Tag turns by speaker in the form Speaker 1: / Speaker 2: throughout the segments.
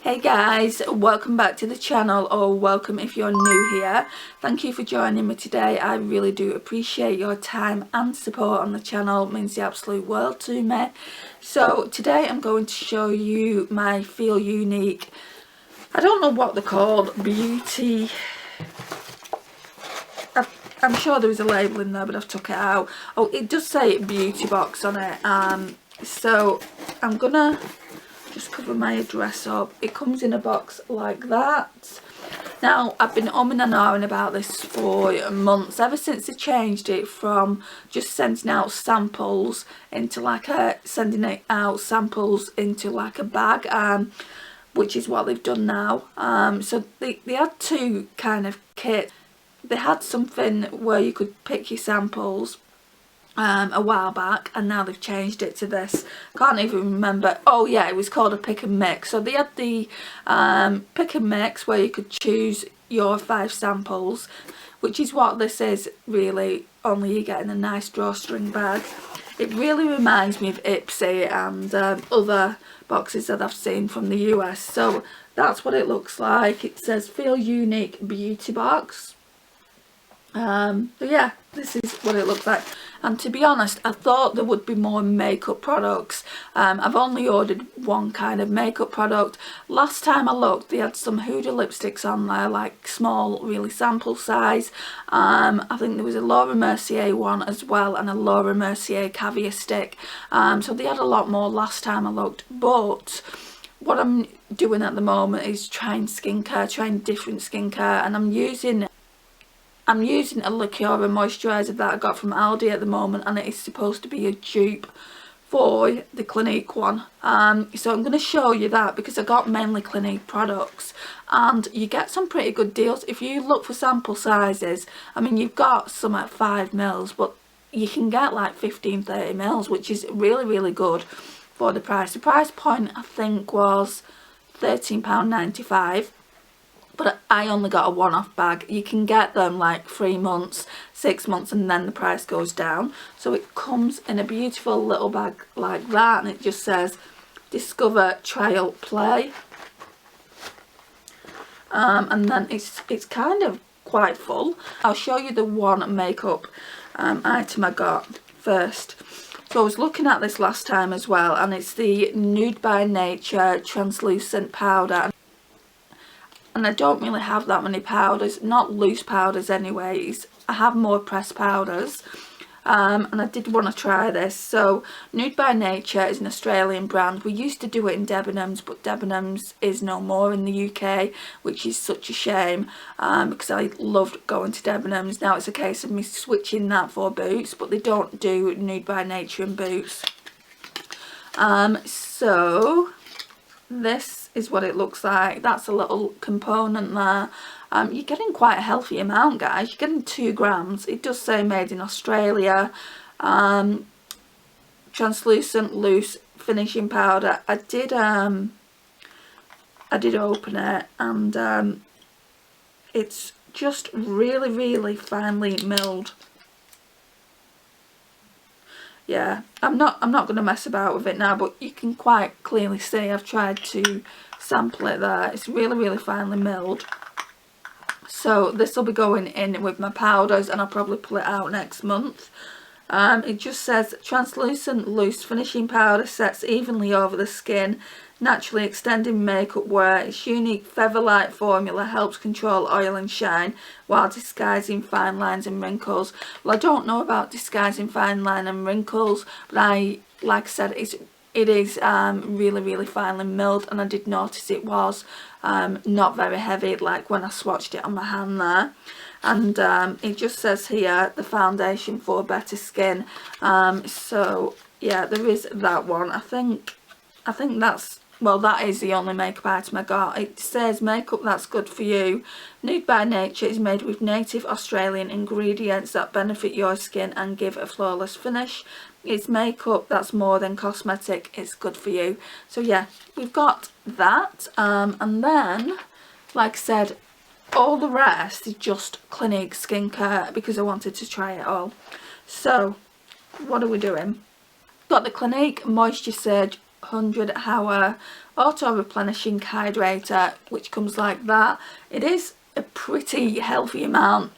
Speaker 1: Hey guys, welcome back to the channel, or welcome if you're new here. Thank you for joining me today. I really do appreciate your time and support on the channel. It means the absolute world to me. So today I'm going to show you my Feel Unique, I don't know what they're called, beauty. I'm sure there was a label in there but I've took it out. Oh, it does say beauty box on it. So I'm gonna just cover my address up. It comes in a box like that. Now, I've been umming and ahhing about this for months, ever since they changed it from just sending out samples into like a bag, which is what they've done now. So they had two kind of kits. They had something where you could pick your samples a while back, and now they've changed it to this. Can't even remember. Oh yeah, it was called a pick and mix. So they had the pick and mix where you could choose your 5 samples, which is what this is really, only you get in a nice drawstring bag. It really reminds me of Ipsy and other boxes that I've seen from the US. So that's what it looks like. It says Feel Unique Beauty Box. So yeah, this is what it looks like. And to be honest, I thought there would be more makeup products. I've only ordered one kind of makeup product. Last time I looked, they had some Huda lipsticks on there, like small, really sample size. I think there was a Laura Mercier one as well, and a Laura Mercier caviar stick. So they had a lot more last time I looked. But what I'm doing at the moment is trying different skincare, and I'm using a Lacura moisturiser that I got from Aldi at the moment, and it is supposed to be a dupe for the Clinique one. So I'm going to show you that because I got mainly Clinique products, and you get some pretty good deals if you look for sample sizes. I mean, you've got some at 5ml, but you can get like 15-30ml, which is really good for the price. The price point I think was £13.95. But I only got a one-off bag. You can get them like 3 months, 6 months, and then the price goes down. So it comes in a beautiful little bag like that, and it just says Discover, Trial, Play. And then it's kind of quite full. I'll show you the one makeup item I got first. So I was looking at this last time as well, and it's the Nude by Nature translucent powder. And I don't really have that many powders, not loose powders anyways. I have more pressed powders. And I did want to try this. So Nude by Nature is an Australian brand. We used to do it in Debenhams, but Debenhams is no more in the UK, which is such a shame, because I loved going to Debenhams. Now it's a case of me switching that for Boots, but they don't do Nude by Nature in Boots. So this is what it looks like. That's a little component there. You're getting quite a healthy amount, guys. You're getting 2 grams. It does say made in Australia. Translucent loose finishing powder. I did open it, and it's just really finely milled. Yeah, I'm not going to mess about with it now, but you can quite clearly see I've tried to sample it there. It's really finely milled. So this will be going in with my powders, and I'll probably pull it out next month. It just says translucent loose finishing powder sets evenly over the skin, naturally extending makeup wear. Its unique feather-like formula helps control oil and shine while disguising fine lines and wrinkles. Well, I don't know about disguising fine line and wrinkles, but like I said, it is really finely milled, and I did notice it was not very heavy, like when I swatched it on my hand there. And it just says here, the foundation for better skin. So yeah, there is that one. I think that's, well, that is the only makeup item I got. It says makeup that's good for you. Nude by Nature is made with native Australian ingredients that benefit your skin and give a flawless finish. It's makeup that's more than cosmetic. It's good for you. So yeah, we've got that. And then, like I said, all the rest is just Clinique skincare because I wanted to try it all. So what are we doing? Got the Clinique Moisture Surge 100-hour auto replenishing hydrator, which comes like that. It is a pretty healthy amount.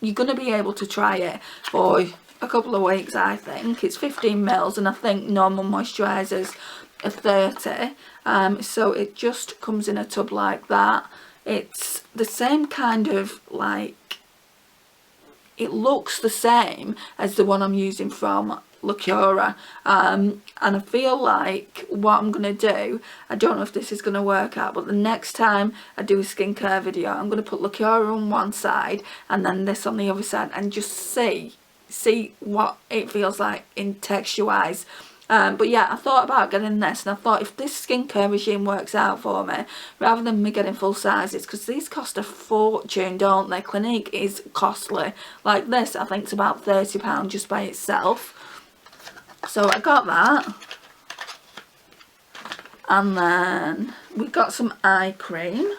Speaker 1: You're going to be able to try it for a couple of weeks, I think. It's 15 mils, and I think normal moisturisers are 30. So it just comes in a tub like that. It's the same kind of, like, it looks the same as the one I'm using from Lacura, and I feel like what I'm going to do, I don't know if this is going to work out, but the next time I do a skincare video, I'm going to put Lacura on one side and then this on the other side, and just see what it feels like in texture wise. But yeah, I thought about getting this, and I thought if this skincare regime works out for me, rather than me getting full sizes, because these cost a fortune, don't they? Clinique is costly. Like this, I think it's about £30 just by itself. So I got that. And then we got some eye cream.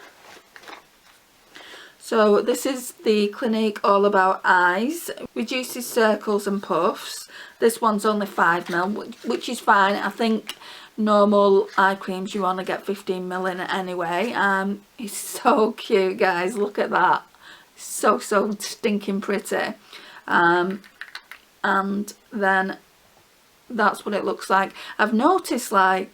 Speaker 1: So this is the Clinique All About Eyes. Reduces circles and puffs. This one's only 5ml, which is fine. I think normal eye creams you only get 15ml in it anyway. It's so cute, guys. Look at that. So stinking pretty. And then that's what it looks like. I've noticed, like,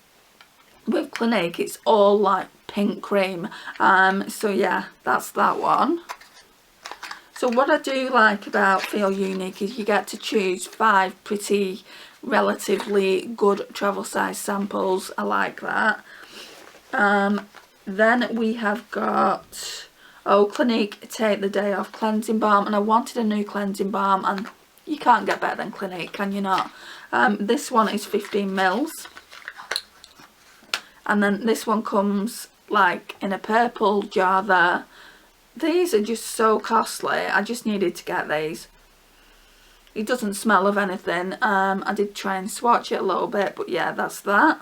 Speaker 1: with Clinique, it's all like pink cream. So yeah, that's that one. So what I do like about Feel Unique is you get to choose 5 pretty relatively good travel size samples. I like that. Then we have got Clinique Take the Day Off Cleansing Balm, and I wanted a new cleansing balm, and you can't get better than Clinique, can you not? This one is 15 mils. And then this one comes like in a purple jar there. These are just so costly. I just needed to get these. It doesn't smell of anything. I did try and swatch it a little bit, but yeah, that's that.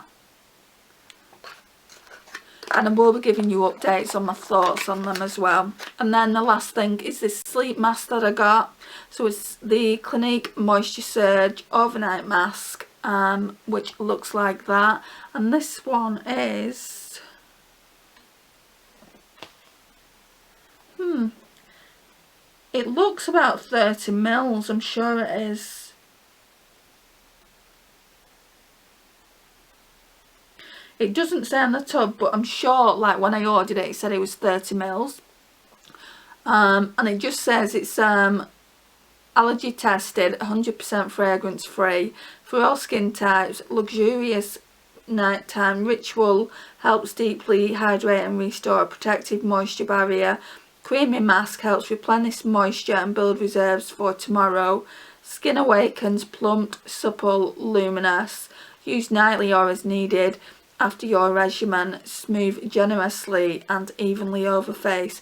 Speaker 1: And I will be giving you updates on my thoughts on them as well. And then the last thing is this sleep mask that I got. So it's the Clinique Moisture Surge Overnight Mask, which looks like that. And this one is... it looks about 30 mils, I'm sure it is. It doesn't say on the tub, but I'm sure, like, when I ordered it, it said it was 30 mils. And it just says it's allergy tested, 100% fragrance free, for all skin types, luxurious nighttime ritual, helps deeply hydrate and restore a protective moisture barrier. Creamy mask helps replenish moisture and build reserves for tomorrow. Skin awakens plump, supple, luminous. Use nightly or as needed after your regimen. Smooth generously and evenly over face.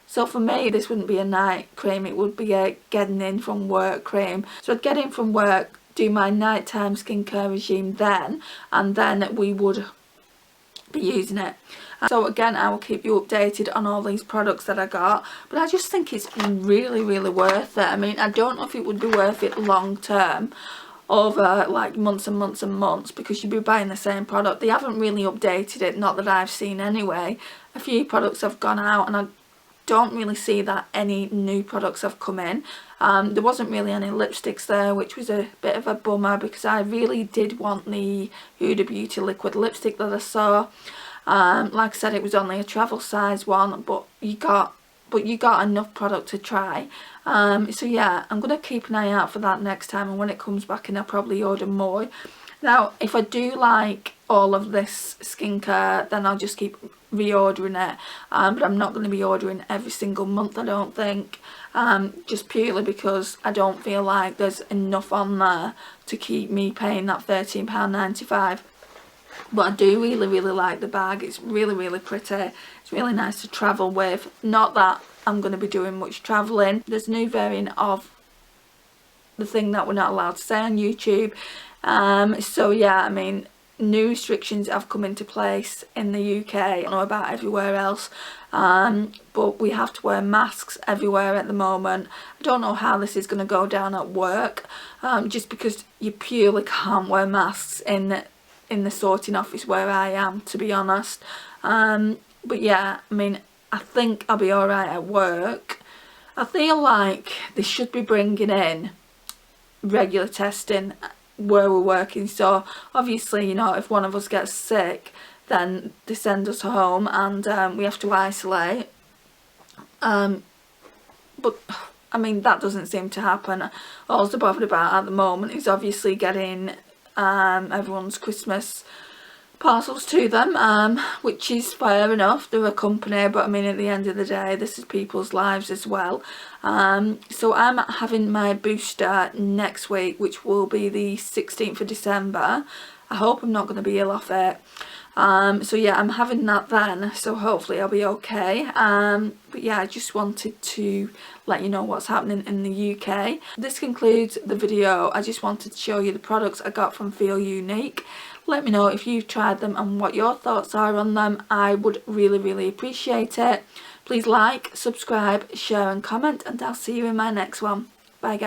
Speaker 1: So for me, this wouldn't be a night cream, it would be a getting in from work cream. So I'd get in from work, do my nighttime skincare regime then, and then we would be using it. So again, I will keep you updated on all these products that I got, but I just think it's really worth it. I mean, I don't know if it would be worth it long term, over like months and months and months, because you'd be buying the same product. They haven't really updated it, not that I've seen anyway. A few products have gone out, and I don't really see that any new products have come in. There wasn't really any lipsticks there, which was a bit of a bummer, because I really did want the Huda Beauty liquid lipstick that I saw. Like I said, it was only a travel size one, but you got enough product to try. So yeah, I'm going to keep an eye out for that next time, and when it comes back in, I'll probably order more. Now, if I do like all of this skincare, then I'll just keep reordering it, but I'm not going to be ordering every single month, I don't think, just purely because I don't feel like there's enough on there to keep me paying that £13.95. But I do really like the bag. It's really pretty. It's really nice to travel with. Not that I'm going to be doing much travelling. There's a new variant of the thing that we're not allowed to say on YouTube. So yeah, I mean, new restrictions have come into place in the UK. I don't know about everywhere else, but we have to wear masks everywhere at the moment. I don't know how this is going to go down at work, just because you purely can't wear masks in in the sorting office where I am, to be honest. But yeah, I mean, I think I'll be alright at work. I feel like they should be bringing in regular testing where we're working, so obviously, you know, if one of us gets sick, then they send us home and we have to isolate. But I mean, that doesn't seem to happen. All they're bothered about at the moment is obviously getting everyone's Christmas parcels to them, which is fair enough. They're a company, but I mean, at the end of the day, this is people's lives as well. So I'm having my booster next week, which will be the 16th of December. I hope I'm not going to be ill off it. So yeah, I'm having that then, so hopefully I'll be okay. But yeah, I just wanted to let you know what's happening in the UK. This concludes the video. I just wanted to show you the products I got from Feel Unique. Let me know if you've tried them and what your thoughts are on them. I would really appreciate it. Please like, subscribe, share and comment, and I'll see you in my next one. Bye guys.